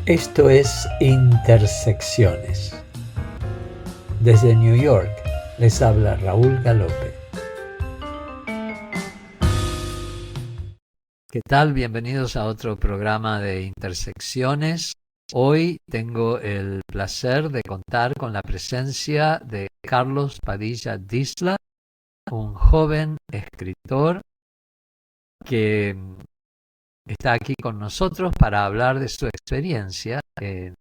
Esto es Intersecciones. Desde New York les habla Raúl Galope. ¿Qué tal? Bienvenidos a otro programa de Intersecciones. Hoy tengo el placer de contar con la presencia de Carlos Padilla Disla, un joven escritor que está aquí con nosotros para hablar de su experiencia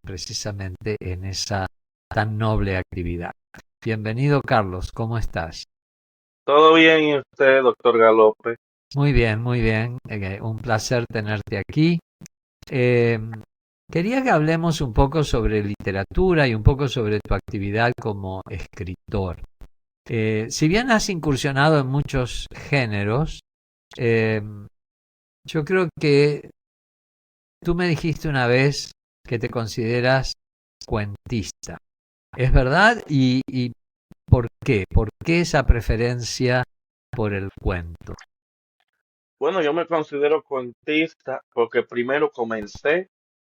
precisamente en esa tan noble actividad. Bienvenido, Carlos, ¿cómo estás? Todo bien, ¿y usted, doctor Galope? Muy bien, muy bien. Un placer tenerte aquí. Eh, Quería que hablemos un poco sobre literatura y un poco sobre tu actividad como escritor. Si bien has incursionado en muchos géneros, eh, yo creo que tú me dijiste una vez que te consideras cuentista. ¿Es verdad? ¿Y por qué? ¿Por qué esa preferencia por el cuento? Bueno, yo me considero cuentista porque primero comencé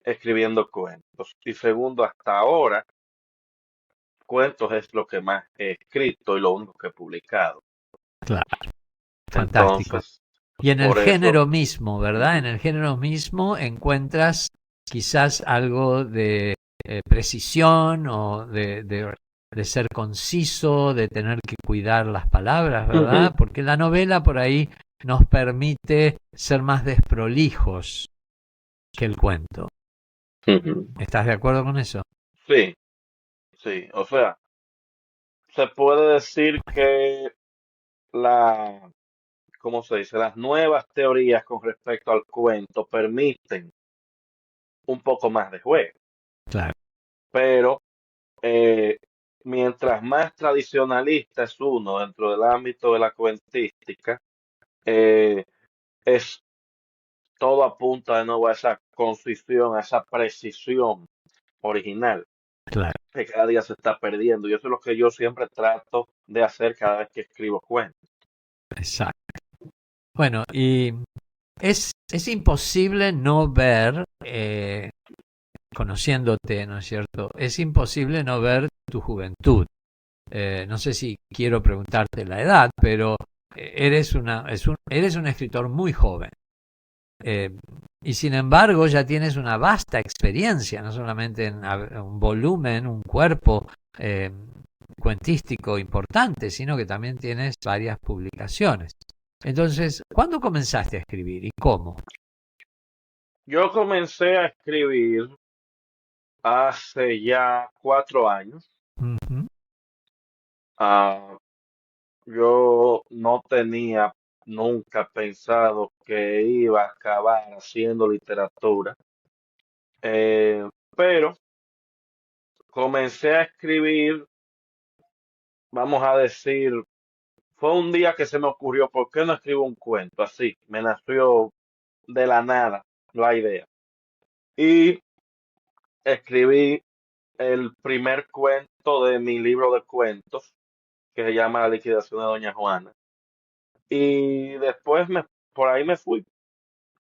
escribiendo cuentos y segundo, hasta ahora, cuentos es lo que más he escrito y lo único que he publicado. Claro, fantástico. Entonces, Y en el por eso, género mismo, ¿verdad? En ujú, el género mismo encuentras quizás algo de precisión o de ser conciso, de tener que cuidar las palabras, ujú, ¿verdad? Porque la novela por ahí nos permite ser más desprolijos que el cuento. ujú. ¿Estás de acuerdo con eso? Sí, sí, o sea, se puede decir que la, ¿cómo se dice? Las nuevas teorías con respecto al cuento permiten un poco más de juego, Claro. pero eh, mientras más tradicionalista es uno dentro del ámbito de la cuentística, eh, es todo apunta de nuevo a esa concisión, a esa precisión original Claro, que cada día se está perdiendo. Y eso es lo que yo siempre trato de hacer cada vez que escribo cuentos. exacto. Bueno, y es imposible no ver, conociéndote, ¿no es cierto? Es imposible no ver tu juventud. No sé si quiero preguntarte la edad, pero eres un escritor muy joven. Eh, y sin embargo ya tienes una vasta experiencia, no solamente en un volumen, un cuerpo eh, cuentístico importante, sino que también tienes varias publicaciones. Entonces, ¿cuándo comenzaste a escribir y cómo? Yo comencé a escribir hace ya 4 años. Ujú. Ah, yo no tenía nunca pensado que iba a acabar haciendo literatura, pero comencé a escribir, vamos a decir, fue un día que se me ocurrió, ¿por qué no escribo un cuento? Así, me nació de la nada la idea. Y escribí el primer cuento de mi libro de cuentos, que se llama La liquidación de Doña Juana. Y después por ahí me fui.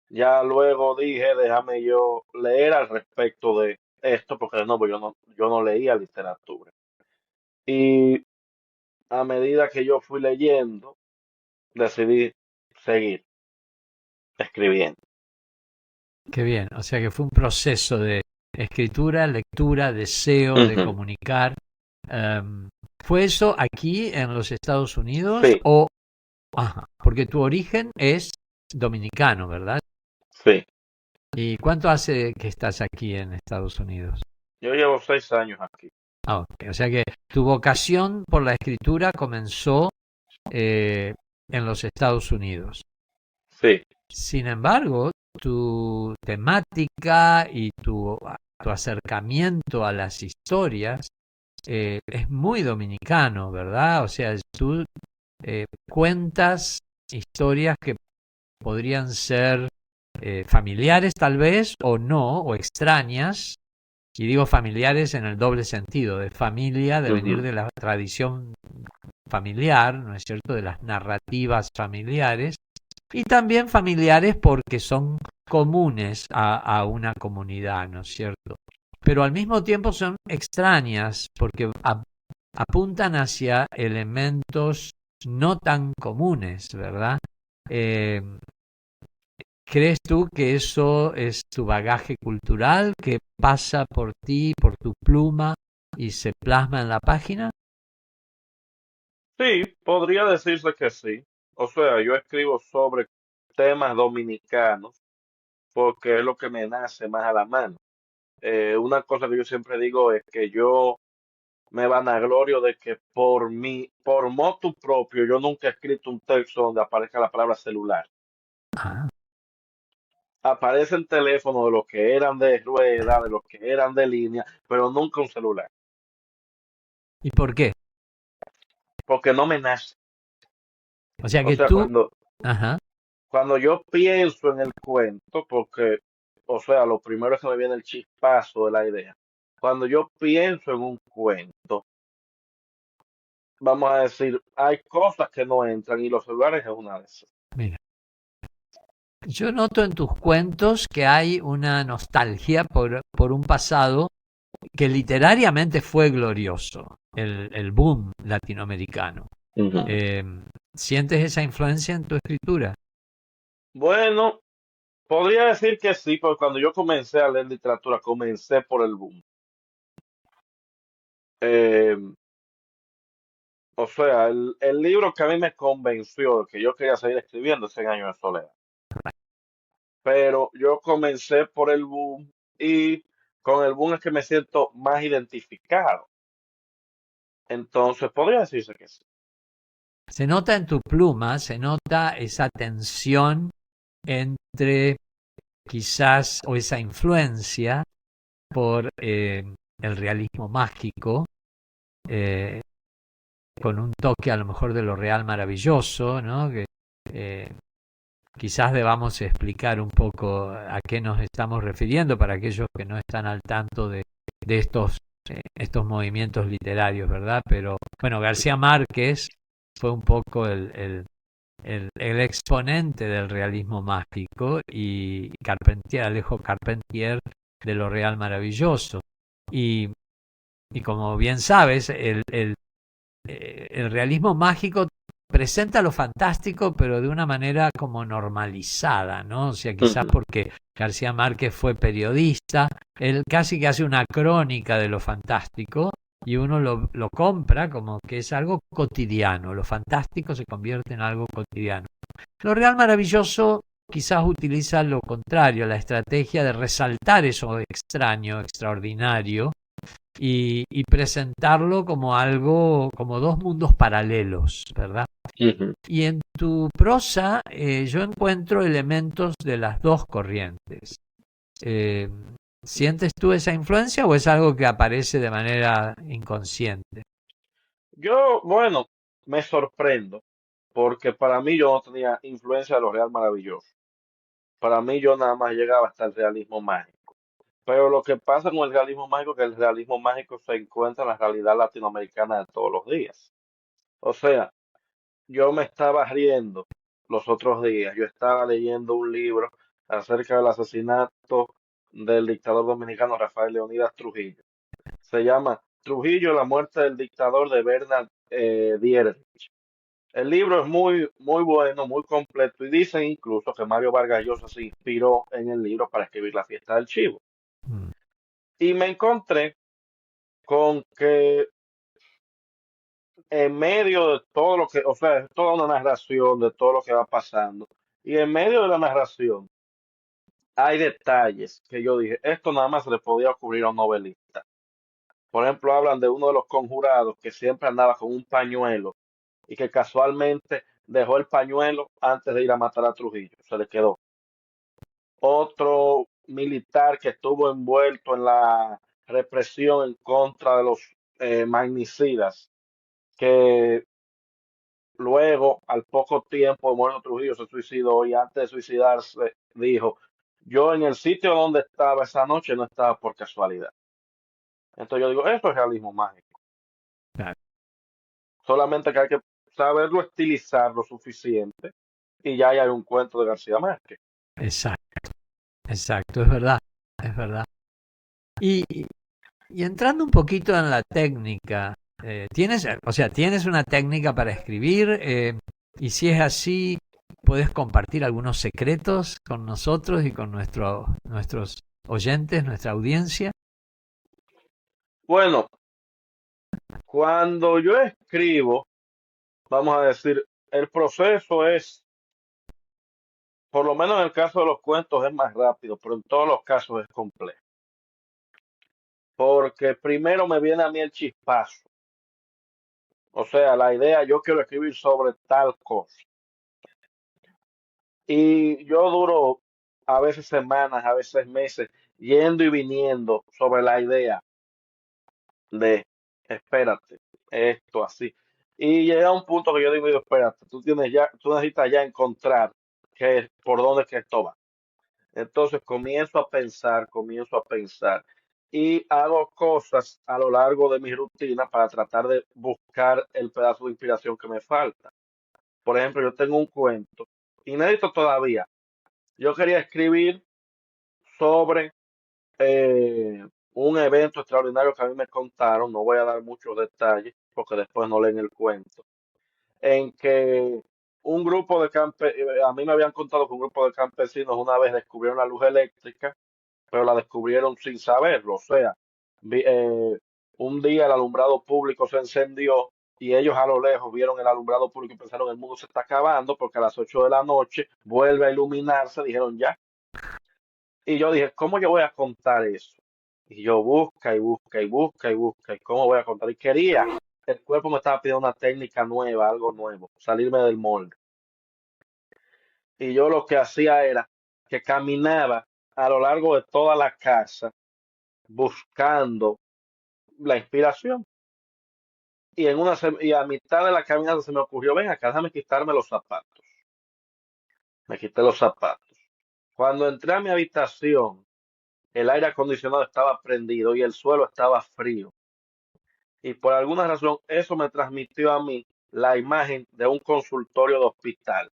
Ya luego dije, déjame yo leer al respecto de esto, porque no, pues yo no leía literatura. Y a medida que yo fui leyendo, decidí seguir escribiendo. Qué bien, o sea que fue un proceso de escritura, lectura, deseo de Ujú. comunicar. Em, ¿Fue eso aquí en los Estados Unidos Sí, o... Ajá, porque tu origen es dominicano, ¿verdad? sí. ¿Y cuánto hace que estás aquí en Estados Unidos? Yo llevo 6 años aquí. Ah, ok. O sea que tu vocación por la escritura comenzó eh, en los Estados Unidos. Sí. Sin embargo, tu temática y tu acercamiento a las historias es muy dominicano, ¿verdad? O sea, tú cuentas historias que podrían ser familiares tal vez o no, o extrañas, y digo familiares en el doble sentido, de familia, de venir Ujú. de la tradición familiar, ¿no es cierto?, de las narrativas familiares, Y también familiares porque son comunes a una comunidad, ¿no es cierto? Pero al mismo tiempo son extrañas porque apuntan hacia elementos no tan comunes, ¿verdad? Eh, ¿Crees tú que eso es tu bagaje cultural que pasa por ti, por tu pluma y se plasma en la página? Sí, podría decirse que sí. O sea, yo escribo sobre temas dominicanos porque es lo que me nace más a la mano. Una cosa que yo siempre digo es que yo me vanaglorio de que por motu propio, yo nunca he escrito un texto donde aparezca la palabra celular. Ah, Aparecen teléfonos de los que eran de rueda, de los que eran de línea, pero nunca un celular, ¿y por qué? porque no me nace. O sea O que sea, tú, ajá, cuando yo pienso en el cuento, porque, o sea, lo primero es que me viene el chispazo de la idea. Cuando yo pienso en un cuento, vamos a decir, hay cosas que no entran y los celulares es una de esas. mira, yo noto en tus cuentos que hay una nostalgia por un pasado que literariamente fue glorioso, el boom latinoamericano. Ujú. Eh, ¿Sientes esa influencia en tu escritura? Bueno, podría decir que sí, porque cuando yo comencé a leer literatura, comencé por el boom. Eh, o sea, el libro que a mí me convenció de que yo quería seguir escribiendo es Cien años de soledad. Pero yo comencé por el boom y con el boom es que me siento más identificado. Entonces, podría decirse que sí. Se nota en tu pluma, se nota esa tensión entre quizás o esa influencia por el realismo mágico, eh, con un toque a lo mejor de lo real maravilloso, ¿no? Que eh, quizás debamos explicar un poco a qué nos estamos refiriendo para aquellos que no están al tanto de estos movimientos literarios, ¿verdad? Pero bueno, García Márquez fue un poco el exponente del realismo mágico y Carpentier, Alejo Carpentier de lo real maravilloso. Y, y como bien sabes, el realismo mágico presenta lo fantástico, pero de una manera como normalizada, ¿no? O sea, quizás Ujú, porque García Márquez fue periodista, él casi que hace una crónica de lo fantástico y uno lo compra como que es algo cotidiano, lo fantástico se convierte en algo cotidiano. Lo real maravilloso quizás utiliza lo contrario, la estrategia de resaltar eso extraño, extraordinario, y presentarlo como algo, como dos mundos paralelos, ¿verdad? ujú. Y en tu prosa yo encuentro elementos de las dos corrientes. Eh, ¿Sientes tú esa influencia o es algo que aparece de manera inconsciente? Yo, bueno, me sorprendo porque para mí yo no tenía influencia de lo real maravilloso. Para mí yo nada más llegaba hasta el realismo mágico. Pero lo que pasa con el realismo mágico es que el realismo mágico se encuentra en la realidad latinoamericana de todos los días. O sea, yo me estaba riendo los otros días. Yo estaba leyendo un libro acerca del asesinato del dictador dominicano Rafael Leonidas Trujillo. Se llama Trujillo, la muerte del dictador de Bernard Dietrich. El libro es muy bueno, muy completo y dicen incluso que Mario Vargas Llosa se inspiró en el libro para escribir La fiesta del chivo. Mm. Y me encontré con que en medio de todo lo que, o sea, es toda una narración de todo lo que va pasando. Y en medio de la narración hay detalles que yo dije, esto nada más se le podía ocurrir a un novelista. Por ejemplo, hablan de uno de los conjurados que siempre andaba con un pañuelo y que casualmente dejó el pañuelo antes de ir a matar a Trujillo. Se le quedó. Otro militar que estuvo envuelto en la represión en contra de los magnicidas, que luego, al poco tiempo de muerto Trujillo, se suicidó y antes de suicidarse dijo, yo en el sitio donde estaba esa noche no estaba por casualidad. Entonces yo digo, esto es realismo mágico. Claro. Solamente que hay que saberlo estilizar lo suficiente y ya hay un cuento de García Márquez. Exacto, exacto, es verdad. Y, y entrando un poquito en la técnica, ¿tienes, o sea, tienes una técnica para escribir? Y si es así, ¿puedes compartir algunos secretos con nosotros y con nuestros oyentes, nuestra audiencia? Bueno, cuando yo escribo, vamos a decir, el proceso es, por lo menos en el caso de los cuentos es más rápido, pero en todos los casos es complejo. Porque primero me viene a mí el chispazo. O sea, la idea, yo quiero escribir sobre tal cosa. Y yo duro a veces semanas, a veces meses, yendo y viniendo sobre la idea de, espérate, esto así. Y llega un punto que yo digo, espérate, tú necesitas ya encontrar por dónde es que esto va. Entonces comienzo a pensar y hago cosas a lo largo de mi rutina para tratar de buscar el pedazo de inspiración que me falta. Por ejemplo, yo tengo un cuento inédito todavía. Yo quería escribir sobre un evento extraordinario que a mí me contaron, no voy a dar muchos detalles porque después no leen el cuento, en que a mí me habían contado que un grupo de campesinos una vez descubrieron la luz eléctrica, pero la descubrieron sin saberlo. O sea, vi- eh, un día el alumbrado público se encendió y ellos a lo lejos vieron el alumbrado público y pensaron el mundo se está acabando porque a las 8 de la noche vuelve a iluminarse, dijeron ya. Y yo dije, ¿cómo yo voy a contar eso? Y yo busca y busca y busca y busca y cómo voy a contar. Y quería, el cuerpo me estaba pidiendo una técnica nueva, algo nuevo, salirme del molde. Y yo lo que hacía era que caminaba a lo largo de toda la casa buscando la inspiración. Y a mitad de la caminata se me ocurrió, ven acá, déjame quitarme los zapatos. Me quité los zapatos. Cuando entré a mi habitación, el aire acondicionado estaba prendido y el suelo estaba frío. Y por alguna razón eso me transmitió a mí la imagen de un consultorio de hospital.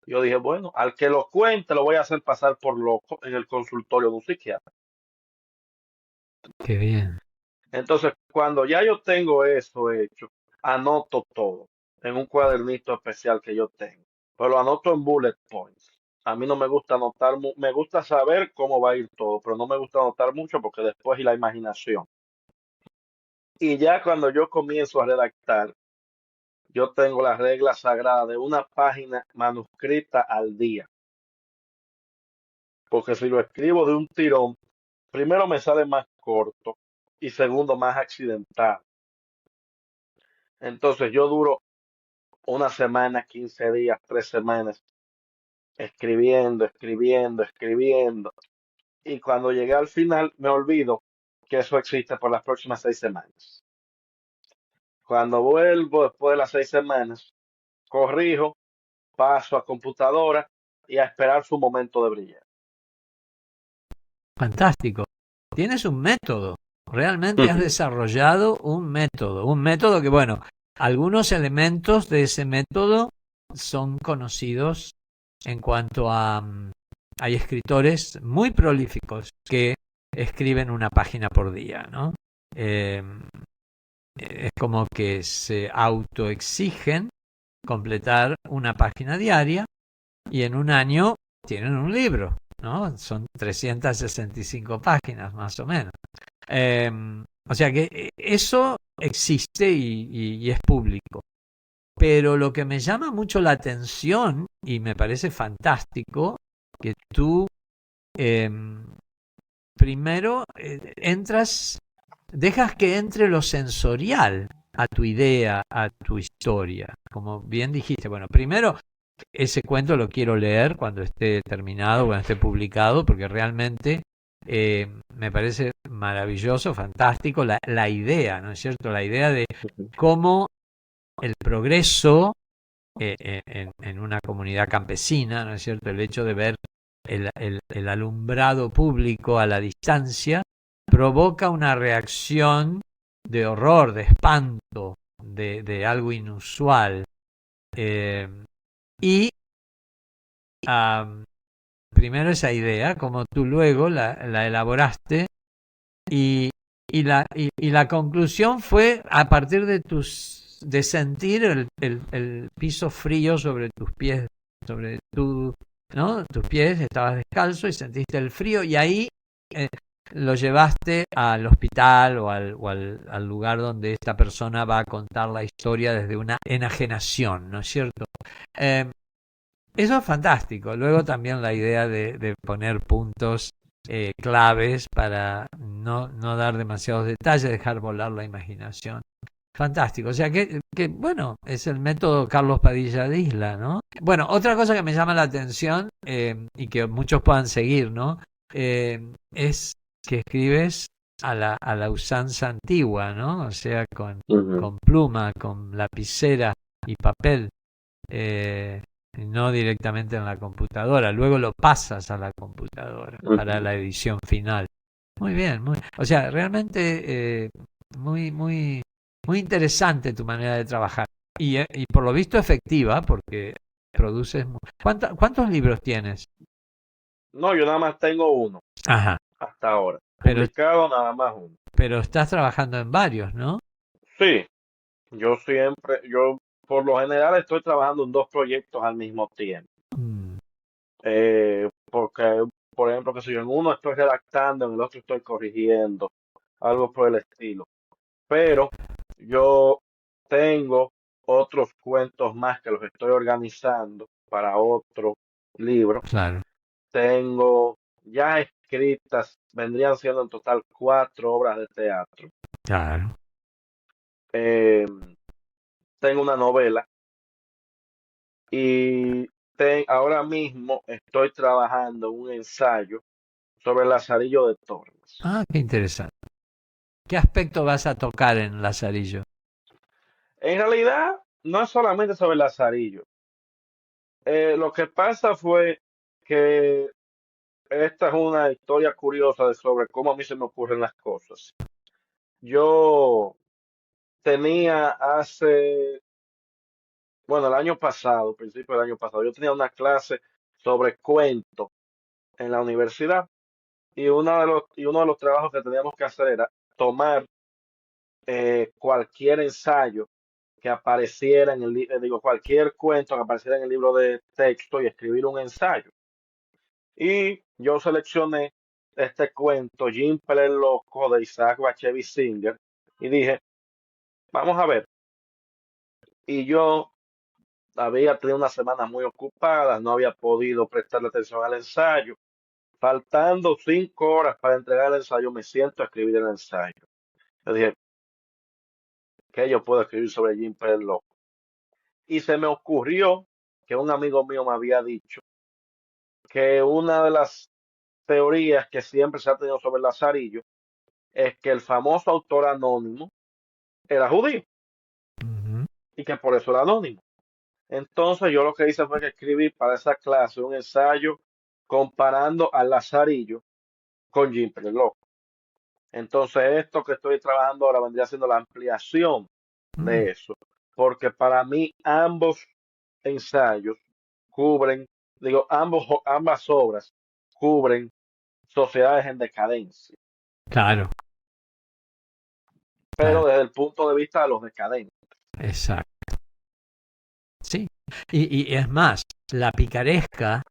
Yo dije, bueno, al que lo cuente lo voy a hacer pasar por loco en el consultorio de un psiquiatra. Qué bien. Entonces, cuando ya yo tengo eso hecho, anoto todo en un cuadernito especial que yo tengo. Pero lo anoto en bullet points. A mí no me gusta anotar, me gusta saber cómo va a ir todo, pero no me gusta anotar mucho porque después y la imaginación. Y ya cuando yo comienzo a redactar, yo tengo la regla sagrada de una página manuscrita al día. Porque si lo escribo de un tirón, primero me sale más corto y segundo más accidental. Entonces yo duro una semana, 15 días, 3 semanas escribiendo, escribiendo, escribiendo. Y cuando llegué al final me olvido que eso existe por las próximas 6 semanas. Cuando vuelvo después de las 6 semanas, corrijo, paso a computadora y a esperar su momento de brillar. Fantástico. Tienes un método. Realmente has desarrollado un método que, bueno, algunos elementos de ese método son conocidos en cuanto a... hay escritores muy prolíficos que escriben una página por día, ¿no? Eh, es como que se autoexigen completar una página diaria y en un año tienen un libro, ¿no? Son 365 páginas más o menos. Eh, o sea que eso existe y es público. Pero lo que me llama mucho la atención y me parece fantástico que tú eh, primero entras, dejas que entre lo sensorial a tu idea, a tu historia. Como bien dijiste, bueno, primero ese cuento lo quiero leer cuando esté terminado, cuando esté publicado, porque realmente me parece maravilloso, fantástico la idea, ¿no es cierto? La idea de cómo el progreso en una comunidad campesina, ¿no es cierto? El hecho de ver el alumbrado público a la distancia provoca una reacción de horror, de espanto, de algo inusual. Eh, y primero esa idea, como tú luego la elaboraste y, y la conclusión fue a partir de sentir el piso frío sobre tus pies, sobre ¿no? Tus pies, estabas descalzo y sentiste el frío y ahí eh, lo llevaste al hospital al lugar donde esta persona va a contar la historia desde una enajenación, ¿no es cierto? Eh, Eso es fantástico. Luego también la idea de poner puntos claves para no dar demasiados detalles, dejar volar la imaginación. Fantástico. O sea bueno, es el método Carlos Padilla de Isla, ¿no? Bueno, otra cosa que me llama la atención y que muchos puedan seguir, ¿no? Es que escribes a la usanza antigua, ¿no? O sea, Ujú, con pluma, con lapicera y papel. Eh, no directamente en la computadora, luego lo pasas a la computadora para ujú. la edición final. Muy bien, o sea, realmente muy interesante tu manera de trabajar y por lo visto efectiva porque produces. ¿Cuántos libros tienes? No, yo nada más tengo uno Ajá, hasta ahora. pero, Publicado nada más uno. pero estás trabajando en varios, ¿no? Sí, yo por lo general estoy trabajando en dos proyectos al mismo tiempo. Mm, Porque, por ejemplo, que si yo en uno estoy redactando, en el otro estoy corrigiendo, algo por el estilo. Pero yo tengo otros cuentos más que los estoy organizando para otro libro. claro, Tengo ya escritas, vendrían siendo en total 4 obras de teatro. claro. Eh, Tengo una novela y ahora mismo estoy trabajando un ensayo sobre Lazarillo de Tormes. Ah, qué interesante. ¿Qué aspecto vas a tocar en Lazarillo? En realidad, no es solamente sobre Lazarillo. Lo que pasa fue que esta es una historia curiosa sobre cómo a mí se me ocurren las cosas. Yo tenía bueno, el año pasado, principio del año pasado, yo tenía una clase sobre cuento en la universidad y uno de los trabajos que teníamos que hacer era tomar cualquier ensayo que apareciera en digo, cualquier cuento que apareciera en el libro de texto y escribir un ensayo. Y yo seleccioné este cuento, Jimper el Loco, de Isaac Bashevis Singer, y dije, vamos a ver. Y yo había tenido una semana muy ocupada, no había podido prestarle atención al ensayo. Faltando 5 horas para entregar el ensayo, me siento a escribir el ensayo. Yo dije, ¿qué yo puedo escribir sobre Jimper el Loco? Y se me ocurrió que un amigo mío me había dicho que una de las teorías que siempre se ha tenido sobre Lazarillo es que el famoso autor anónimo era judío Ujú. y que por eso era anónimo. Entonces yo lo que hice fue que escribí para esa clase un ensayo comparando al Lazarillo con Jim Loco. Entonces esto que estoy trabajando ahora vendría siendo la ampliación Mm, de eso, porque para mí ambos ensayos cubren, digo, ambas obras cubren sociedades en decadencia, claro, pero claro, desde el punto de vista de los decadentes. exacto. Sí. Y es más, la picaresca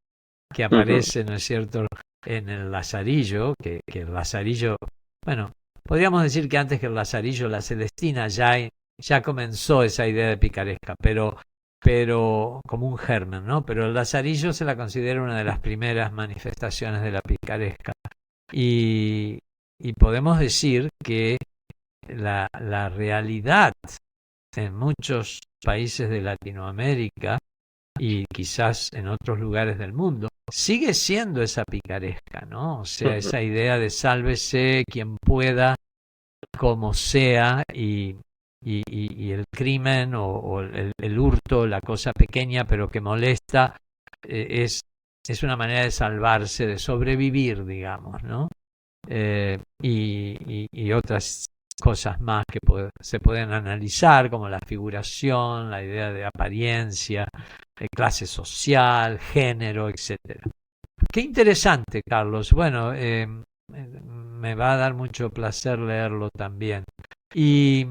que Ujú, aparece, ¿no es cierto?, en el Lazarillo, que el Lazarillo, bueno, podríamos decir que antes que el Lazarillo, la Celestina ya comenzó esa idea de picaresca, pero como un germen, ¿no? Pero el Lazarillo se la considera una de las primeras manifestaciones de la picaresca. Y, y podemos decir que la realidad en muchos países de Latinoamérica y quizás en otros lugares del mundo, sigue siendo esa picaresca, ¿no? O sea, ujú, esa idea de sálvese quien pueda, como sea, y el crimen o el hurto, la cosa pequeña pero que molesta, es una manera de salvarse, de sobrevivir, digamos, ¿no? Y otras cosas más que se pueden analizar, como la figuración, la idea de apariencia, clase social, género, etcétera. Qué interesante, Carlos. Bueno, me va a dar mucho placer leerlo también. Y,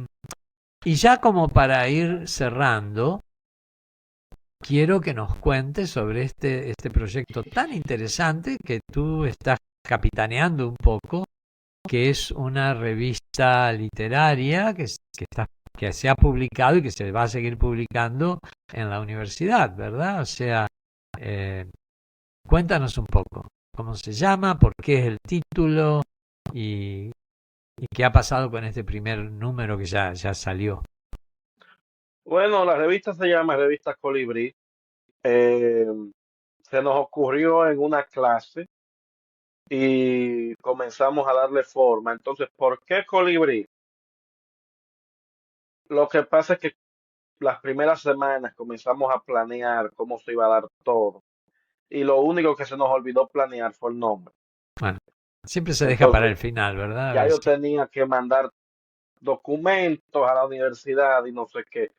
y ya como para ir cerrando, quiero que nos cuentes sobre este proyecto tan interesante que tú estás capitaneando un poco, que es una revista literaria que se ha publicado y que se va a seguir publicando en la universidad, ¿verdad? O sea, eh, cuéntanos un poco cómo se llama, por qué es el título y, y qué ha pasado con este primer número que ya salió. Bueno, la revista se llama Revista Colibrí. Eh, Se nos ocurrió en una clase y comenzamos a darle forma. Entonces, ¿por qué Colibrí? Lo que pasa es que las primeras semanas comenzamos a planear cómo se iba a dar todo. Y lo único que se nos olvidó planear fue el nombre. Bueno, siempre se deja para Entonces, el final, ¿verdad? A ya yo veces. tenía que mandar documentos a la universidad y no sé qué.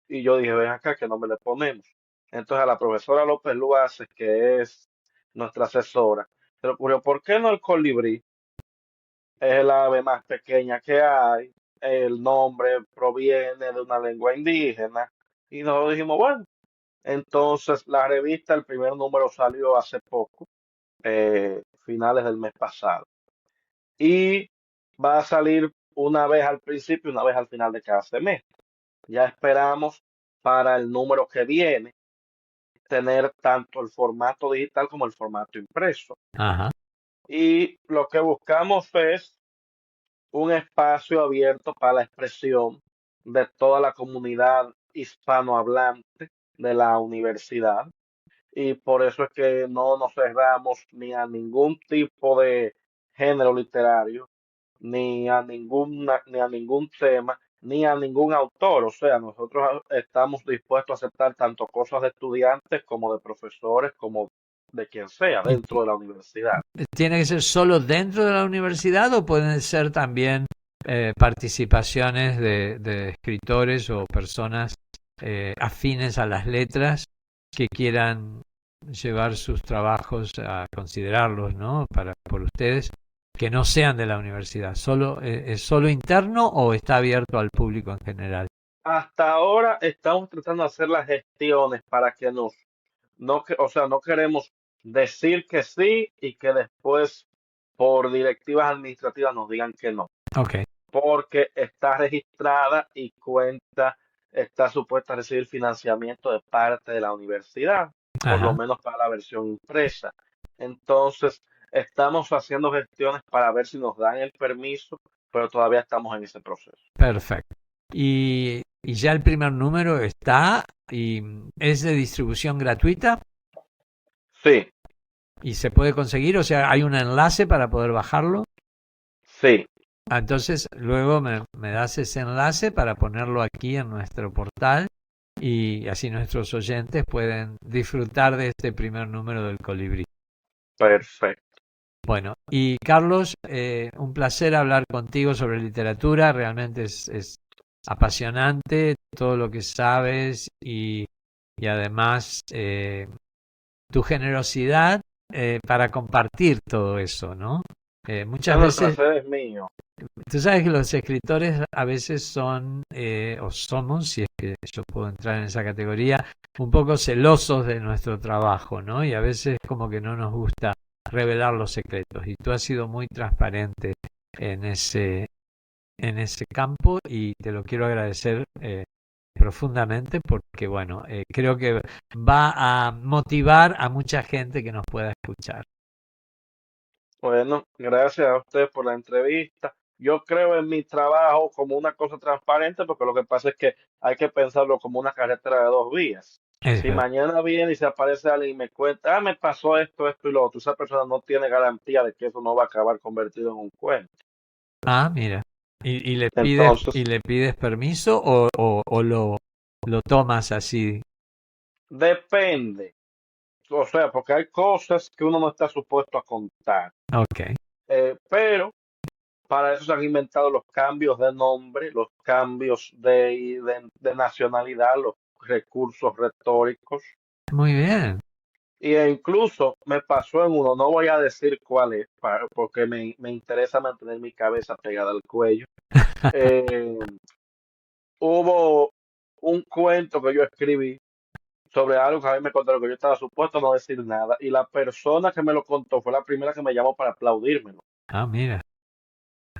Y yo dije, ven acá que no me le ponemos. Entonces a la profesora López Luaces, que es nuestra asesora, se le ocurrió, ¿por qué no el colibrí? Es el ave más pequeña que hay. El nombre proviene de una lengua indígena. Y nosotros dijimos, bueno, entonces la revista, el primer número salió hace poco, finales del mes pasado. Y va a salir una vez al principio y una vez al final de cada semestre. Ya esperamos para el número que viene tener tanto el formato digital como el formato impreso. Ajá, Y lo que buscamos es un espacio abierto para la expresión de toda la comunidad hispanohablante de la universidad. Y por eso es que no nos cerramos ni a ningún tipo de género literario, ni a ningún tema, ni a ningún autor. O sea, nosotros estamos dispuestos a aceptar tanto cosas de estudiantes como de profesores, como de quien sea y dentro de la universidad. ¿tiene que ser solo dentro de la universidad o pueden ser también participaciones de escritores o personas afines a las letras que quieran llevar sus trabajos a considerarlos, ¿no? Por ustedes, que no sean de la universidad? ¿Es solo interno o está abierto al público en general? Hasta ahora estamos tratando de hacer las gestiones para que o sea, no queremos decir que sí y que después por directivas administrativas nos digan que no, Ok. porque está registrada y está supuesta a recibir financiamiento de parte de la universidad, por lo Ajá. menos para la versión impresa. Entonces, estamos haciendo gestiones para ver si nos dan el permiso, pero todavía estamos en ese proceso. Perfecto. Y ya el primer número está y es de distribución gratuita Sí, y se puede conseguir, o sea, hay un enlace para poder bajarlo. sí, Entonces, luego me das ese enlace para ponerlo aquí en nuestro portal y así nuestros oyentes pueden disfrutar de este primer número del Colibrí. perfecto. Bueno, y Carlos, un placer hablar contigo sobre literatura, realmente es apasionante todo lo que sabes y además tu generosidad para compartir todo eso, ¿no? Muchas Bueno, el veces, placer es mío. tú sabes que los escritores a veces son, o somos, si es que yo puedo entrar en esa categoría, un poco celosos de nuestro trabajo, ¿no? Y a veces como que no nos gusta revelar los secretos. Y tú has sido muy transparente en ese campo y te lo quiero agradecer profundamente porque, bueno, creo que va a motivar a mucha gente que nos pueda escuchar. Bueno, gracias a usted por la entrevista. Yo creo en mi trabajo como una cosa transparente porque lo que pasa es que hay que pensarlo como una carretera de dos vías. Es Si verdad. mañana viene y se aparece alguien y me cuenta, me pasó esto, esto y lo otro, esa persona no tiene garantía de que eso no va a acabar convertido en un cuento. Ah, mira. ¿Y Entonces, le pides permiso o lo tomas así? depende. O sea, porque hay cosas que uno no está supuesto a contar. Ok. Pero Para eso se han inventado los cambios de nombre, los cambios de nacionalidad, los recursos retóricos. Muy bien. E incluso me pasó en uno, no voy a decir cuál es, porque me interesa mantener mi cabeza pegada al cuello. Eh, Hubo un cuento que yo escribí sobre algo que a mí me contaron que yo estaba supuesto a no decir nada, y la persona que me lo contó fue la primera que me llamó para aplaudírmelo Ah, mira,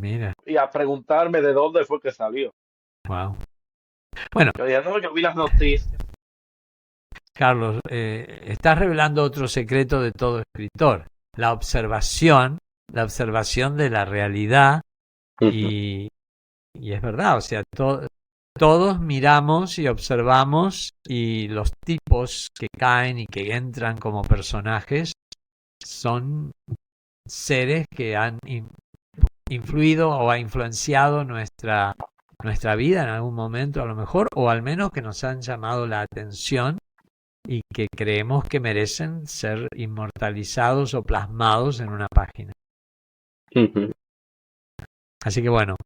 mira. y a preguntarme de dónde fue que salió. Wow. Bueno, Yo dije, no, yo vi las noticias. Carlos, estás revelando otro secreto de todo escritor, la observación de la realidad y es verdad, o sea, todos miramos y observamos y los tipos que caen y que entran como personajes son seres que han influido o ha influenciado nuestra vida en algún momento a lo mejor, o al menos que nos han llamado la atención y que creemos que merecen ser inmortalizados o plasmados en una página. Así que bueno,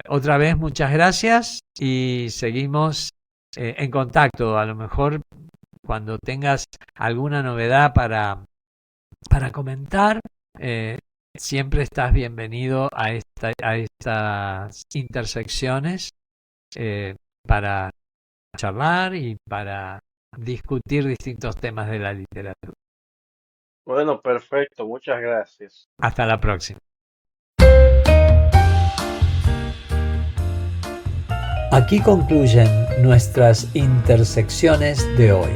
otra vez muchas gracias y seguimos en contacto. A lo mejor cuando tengas alguna novedad para comentar, siempre estás bienvenido a estas intersecciones para charlar y para discutir distintos temas de la literatura. Bueno, perfecto, muchas gracias. Hasta la próxima. Aquí concluyen nuestras intersecciones de hoy.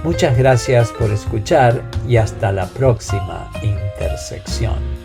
Muchas gracias por escuchar y hasta la próxima intersección.